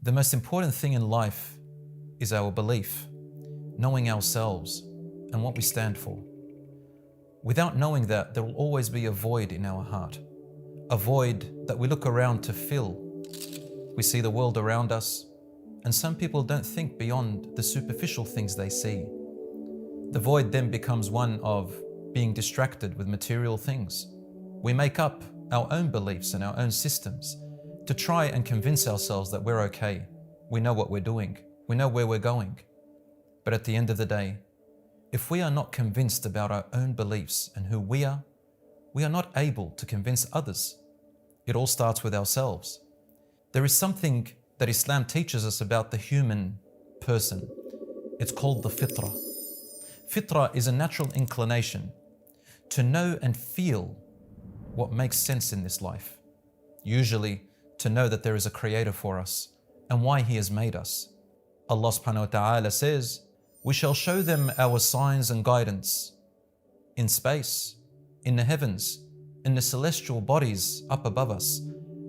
The most important thing in life is our belief, knowing ourselves and what we stand for. Without knowing that, there will always be a void in our heart, a void that we look around to fill. We see the world around us, and some people don't think beyond the superficial things they see. The void then becomes one of being distracted with material things. We make up our own beliefs and our own systems to try and convince ourselves that we're okay. We know what we're doing. We know where we're going. But at the end of the day, if we are not convinced about our own beliefs and who we are not able to convince others. It all starts with ourselves. There is something that Islam teaches us about the human person. It's called the fitrah. Fitrah is a natural inclination to know and feel what makes sense in this life. Usually to know that there is a creator for us and why he has made us. Allah subhanahu wa ta'ala says, "We shall show them our signs and guidance in space, in the heavens, in the celestial bodies up above us,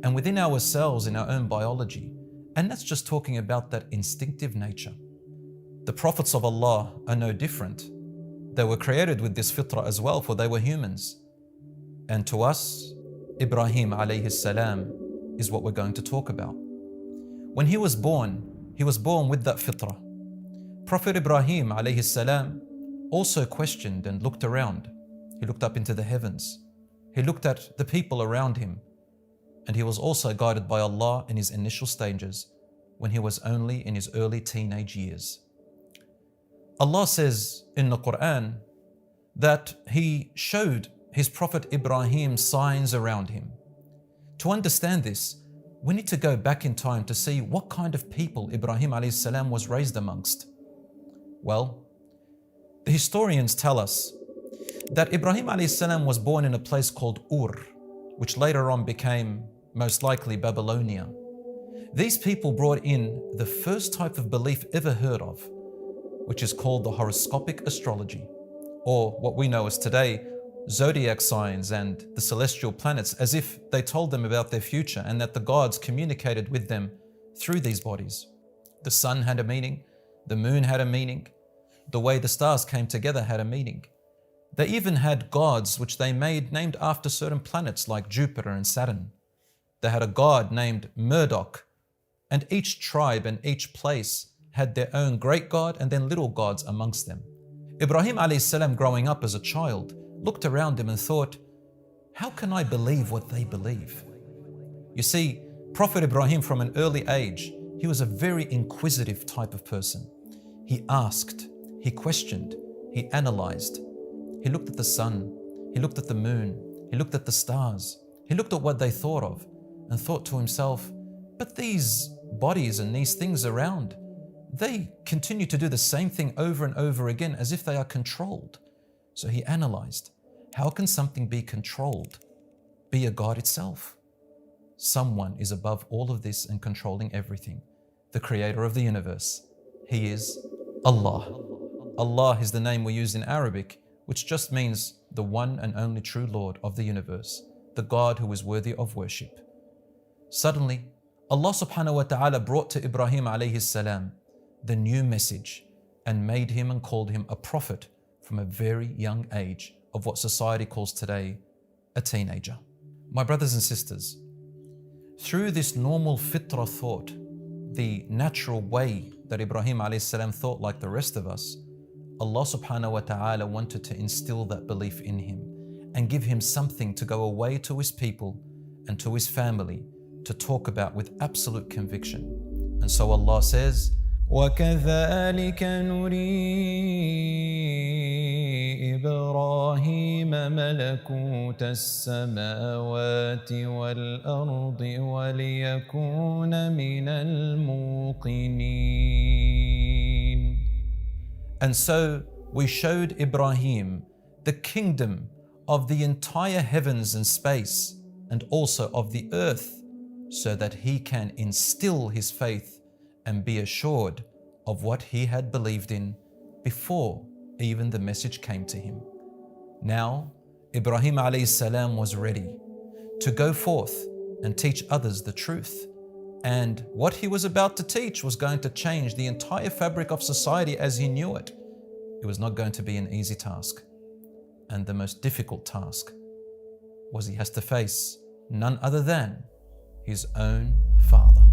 and within ourselves in our own biology." And that's just talking about that instinctive nature. The prophets of Allah are no different. They were created with this fitrah as well, for they were humans. And to us, Ibrahim alayhi salam is what we're going to talk about. When he was born with that fitrah. Prophet Ibrahim alayhi salam also questioned and looked around. He looked up into the heavens. He looked at the people around him. And he was also guided by Allah in his initial stages when he was only in his early teenage years. Allah says in the Quran that he showed his Prophet Ibrahim signs around him. To understand this, we need to go back in time to see what kind of people Ibrahim alayhi salam was raised amongst. Well, the historians tell us that Ibrahim alayhi salam was born in a place called Ur, which later on became most likely Babylonia. These people brought in the first type of belief ever heard of, which is called the horoscopic astrology, or what we know as today, zodiac signs and the celestial planets, as if they told them about their future and that the gods communicated with them through these bodies. The sun had a meaning, the moon had a meaning, the way the stars came together had a meaning. They even had gods which they made named after certain planets like Jupiter and Saturn. They had a god named Murdoch, and each tribe and each place had their own great god and then little gods amongst them. Ibrahim alayhi salam, growing up as a child, looked around him and thought, how can I believe what they believe? You see, Prophet Ibrahim from an early age, he was a very inquisitive type of person. He asked, he questioned, he analyzed. He looked at the sun, he looked at the moon, he looked at the stars, he looked at what they thought of and thought to himself, but these bodies and these things around, they continue to do the same thing over and over again as if they are controlled. So he analyzed, how can something be controlled, be a God itself? Someone is above all of this and controlling everything, the creator of the universe. He is Allah. Allah is the name we use in Arabic, which just means the one and only true Lord of the universe, the God who is worthy of worship. Suddenly, Allah subhanahu wa ta'ala brought to Ibrahim alayhi salam the new message and made him and called him a prophet from a very young age of what society calls today a teenager. My brothers and sisters, through this normal fitrah thought, the natural way that Ibrahim alayhi salam thought like the rest of us, Allah subhanahu wa ta'ala wanted to instill that belief in him and give him something to go away to his people and to his family to talk about with absolute conviction. And so Allah says, وَكَذَلِكَ نُرِي إِبْرَاهِيمَ مَلَكُوتَ السَّمَاوَاتِ وَالْأَرْضِ وَلِيَكُونَ مِنَ الْمُوقِنِينَ. And so we showed Ibrahim the kingdom of the entire heavens and space and also of the earth, so that he can instill his faith and be assured of what he had believed in before even the message came to him. Now, Ibrahim alayhi salam was ready to go forth and teach others the truth And what he was about to teach was going to change the entire fabric of society as he knew it. It was not going to be an easy task. And the most difficult task was he has to face none other than his own father.